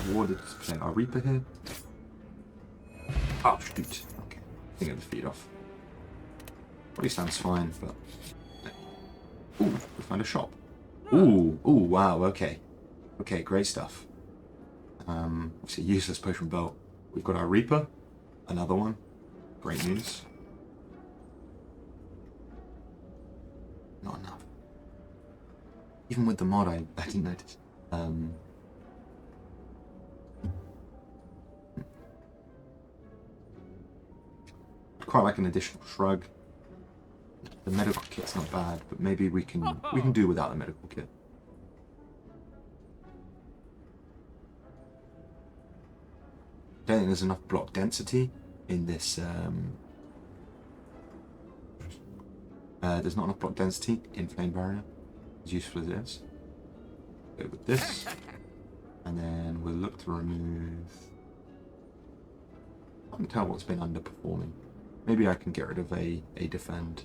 Rewarded to play our Reaper here. Oh, shoot. Okay. I think I had the feed off. Body stands fine, but. Ooh, we found a shop. Ooh, wow, okay. Okay, great stuff. It's a useless potion belt. We've got our Reaper, another one. Great news. Not enough. Even with the mod, I didn't notice. I'd quite like an additional shrug. The medical kit's not bad, but maybe we can do without the medical kit. Don't think there's enough block density in this. There's not enough block density in Flame Barrier, as useful as it is. Go with this, and then we'll look to remove. I can't tell what's been underperforming. Maybe I can get rid of a defend.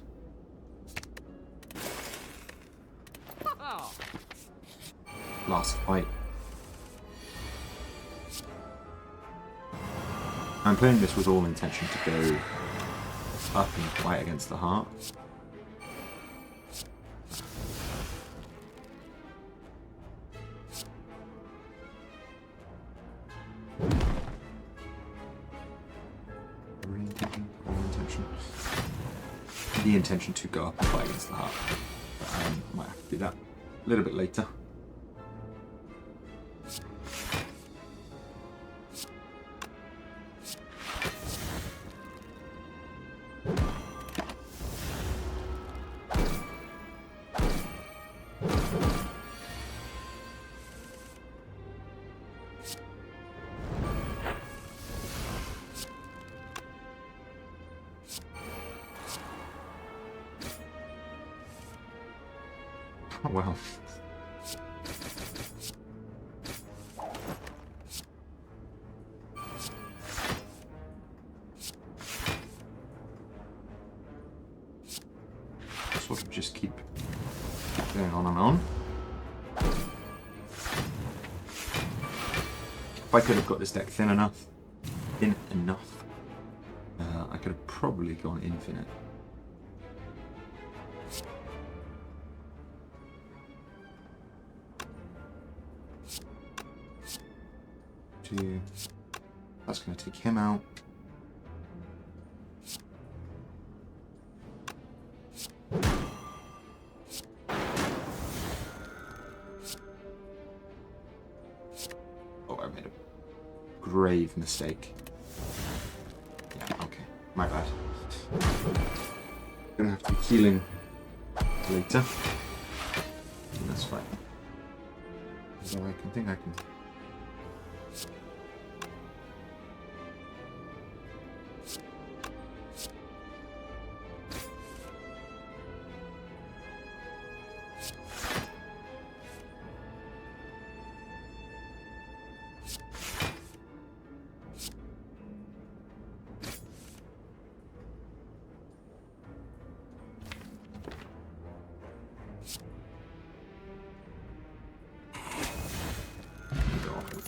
Last fight. I'm playing this with all intention to go up and fight against the heart. The intention to go up and fight against the heart. But I might have to do that a little bit later. Oh, wow. Sort of just keep going on and on. If I could have got this deck thin enough, I could have probably gone infinite. That's going to take him out. Oh, I made a grave mistake. Yeah, okay. My bad. Gonna have to be healing later. That's fine. So I think I can.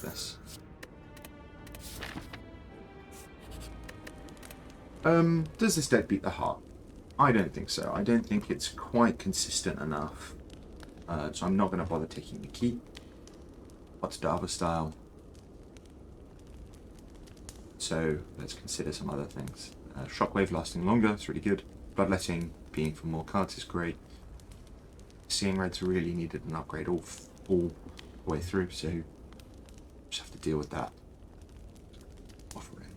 This. Does this deck beat the heart? I don't think so. I don't think it's quite consistent enough. So I'm not going to bother taking the key. What's Dava style? So let's consider some other things. Shockwave lasting longer, it's really good. Bloodletting being for more cards is great. Seeing Red's really needed an upgrade all the way through, so just have to deal with that. Offering.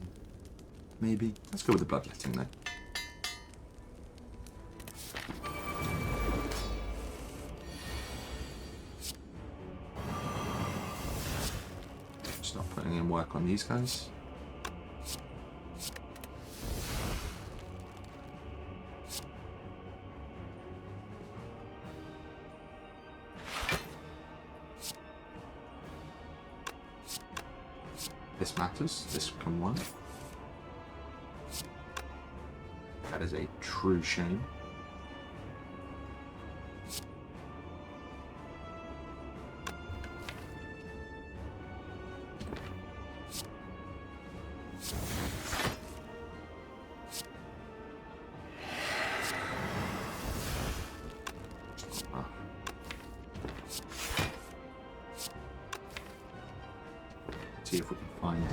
Maybe. Let's go with the bloodletting then. Start putting in work on these guys. This matters. This can work. That is a true shame. See if we can find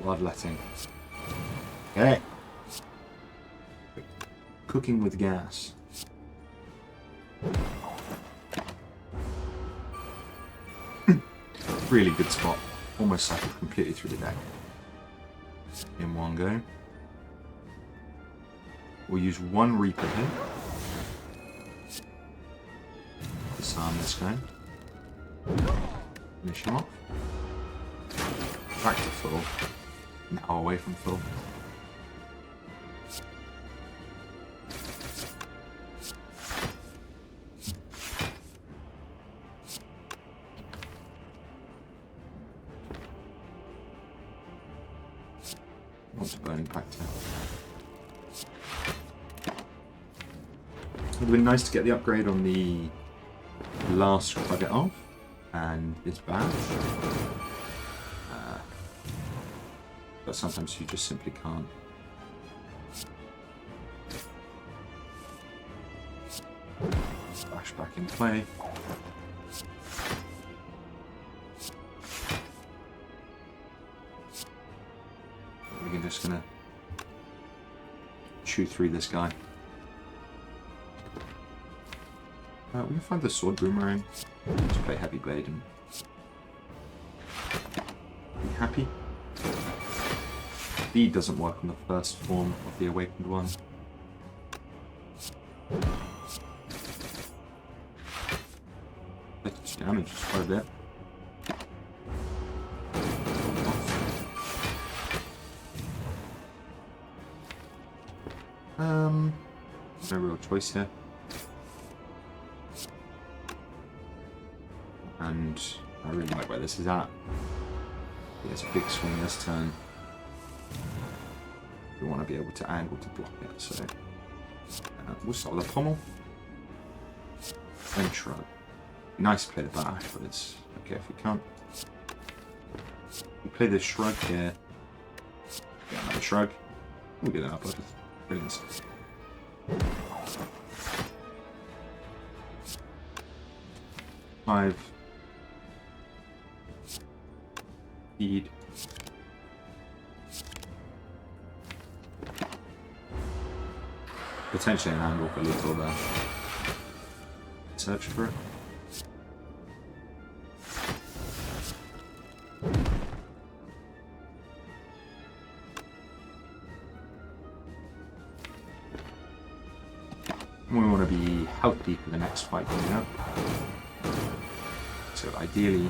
bloodletting. Okay. Cooking with gas. Really good spot. Almost cycled completely through the deck. In one go. We'll use one Reaper here. Disarm this guy. Finish him off. Back to full. Now away from full. want to Burning Factor. It would have been nice to get the upgrade on the last Frigate off, and it's bad. But sometimes you just simply can't. Splash back in play. We're just gonna chew through this guy. We can find the sword boomerang. Just play heavy blade and be happy. Speed doesn't work on the first form of the awakened one. That's damage quite a bit. No real choice here. And I really like where this is at. There's a big swing this turn. We want to be able to angle to block it, so we'll start with a pommel. Then shrug. Nice to play the bash, but it's okay if we can't. We play the shrug here. Get another shrug. We'll get an upload. Brilliant. Five. Speed. Potentially an angle for lethal there. Search for it. We want to be healthy for the next fight coming up. So ideally,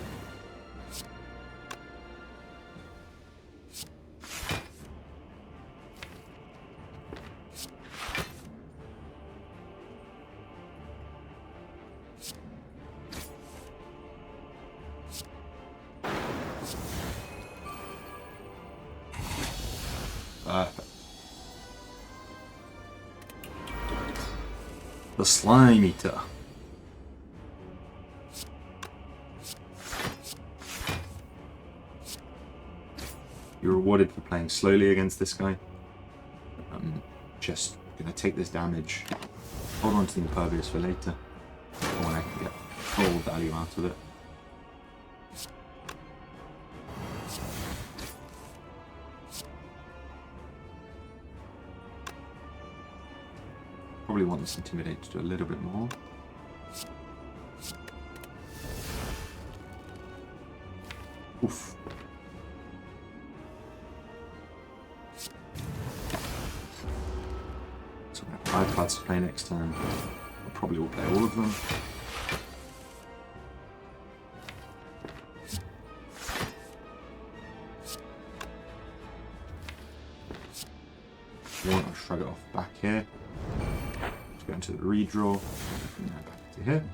the Slime Eater. You're rewarded for playing slowly against this guy. I'm just gonna take this damage, hold on to the Impervious for later, when I can get full value out of it. Probably want this Intimidate to do a little bit more. Oof. So I have 5 cards to play next turn. I probably will play all of them. I'll shrug it off back here. Go into the redraw, and now back to here.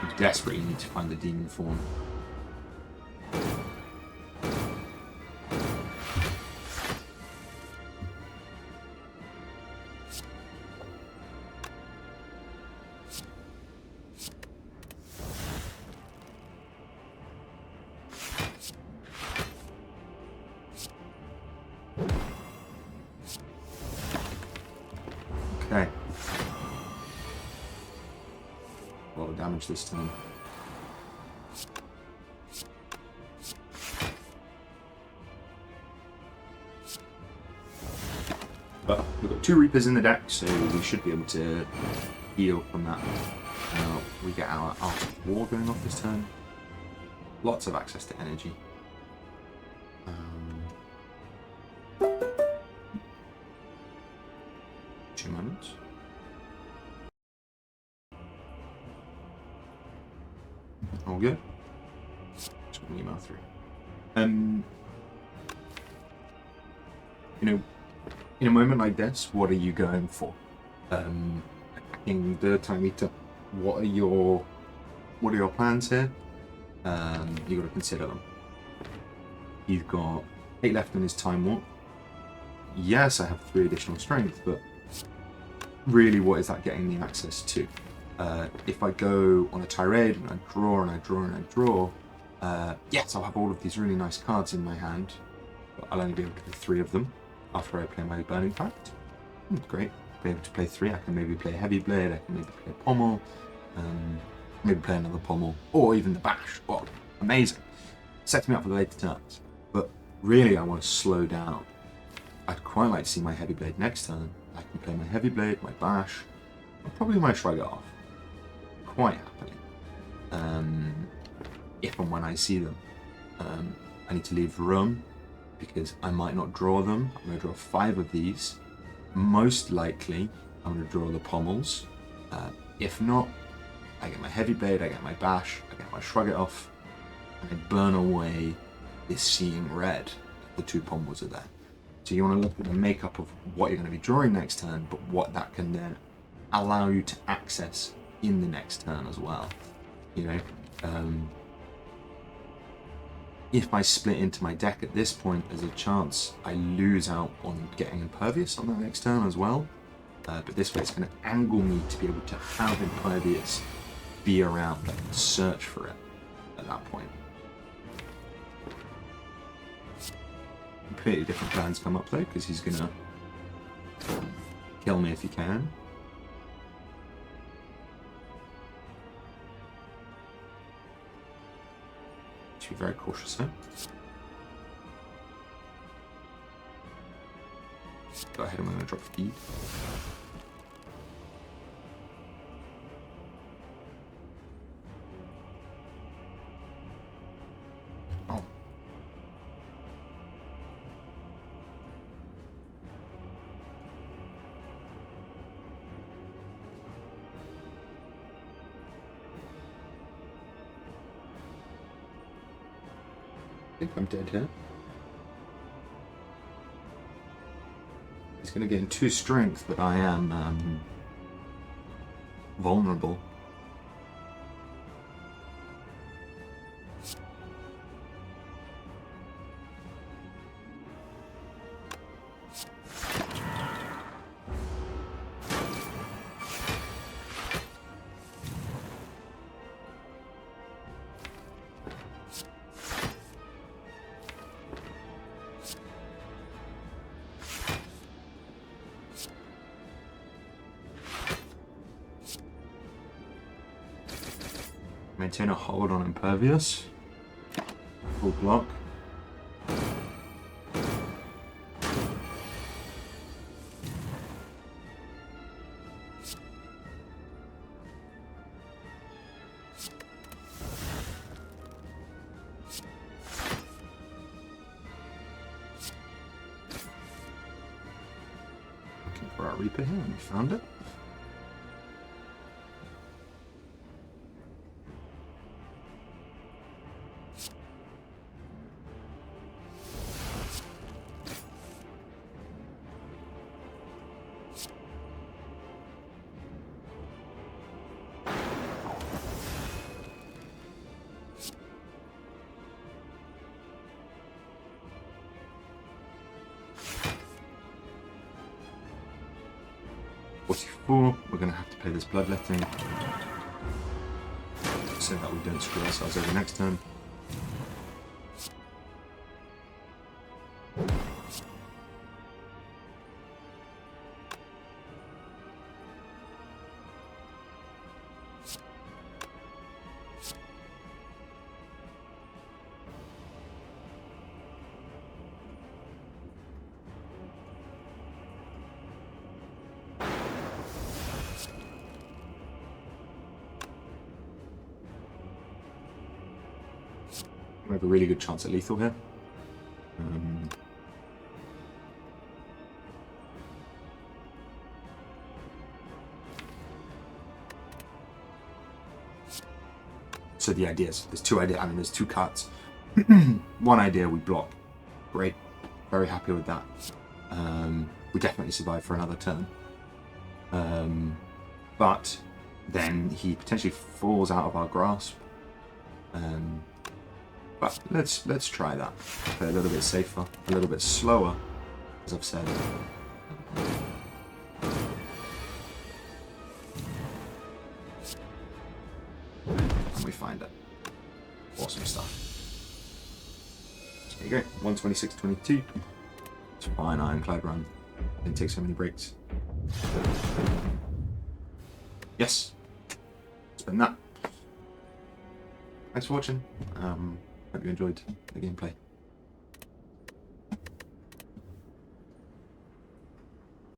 We desperately need to find the demon form. Okay. A lot of damage this time. But we've got 2 Reapers in the deck, so we should be able to heal from that. We get our Art of War going off this turn. Lots of access to energy. 2 moments. All good. Just got an email through. You know, in a moment like this, what are you going for? Attacking the time eater. What are your plans here? You got to consider them. He's got 8 left in his time walk. Yes, I have 3 additional strength, but really, what is that getting me access to? If I go on a tirade and I draw and I draw and I draw, yes, I'll have all of these really nice cards in my hand, but I'll only be able to play 3 of them after I play my Burning Pact. Great. Be able to play 3. I can maybe play Heavy Blade, I can maybe play Pommel, maybe play another Pommel, or even the Bash. Oh, amazing. Sets me up for the later turns. But really, I want to slow down. I'd quite like to see my Heavy Blade next turn. I can play my Heavy Blade, my Bash, and probably my Shrug It Off. Quite happily. If and when I see them. I need to leave room because I might not draw them. I'm going to draw 5 of these. Most likely, I'm going to draw the Pommels. If not, I get my Heavy Blade, I get my Bash, I get my Shrug It Off, and I burn away this Seeing Red if the 2 Pommels are there. So you want to look at the makeup of what you're going to be drawing next turn, but what that can then allow you to access in the next turn as well. You know, if I split into my deck at this point, there's a chance I lose out on getting Impervious on that next turn as well. But this way it's going to angle me to be able to have Impervious be around. I can search for it at that point. Completely different plans come up though, because he's going to kill me if he can. Be very cautious here. Go ahead, I'm going to drop feed. Oh. I think I'm dead here. He's going to gain 2 strength, but I am vulnerable. Maintain a hold on Impervious. Full block. Looking for our Reaper here, and we found it. We're going to have to play this Bloodletting so that we don't screw ourselves over next turn. We have a really good chance at lethal here. So the idea is, there's 2 ideas. I mean, there's 2 cuts. One idea we block. Great. Very happy with that. we definitely survive for another turn. But then he potentially falls out of our grasp. But let's try that. Play a little bit safer, a little bit slower, as I've said. And we find it. Awesome stuff. There you go, 126.22. It's fine, Ironclad run. Didn't take so many breaks. Yes, it's been that. Thanks for watching. Hope you enjoyed the gameplay.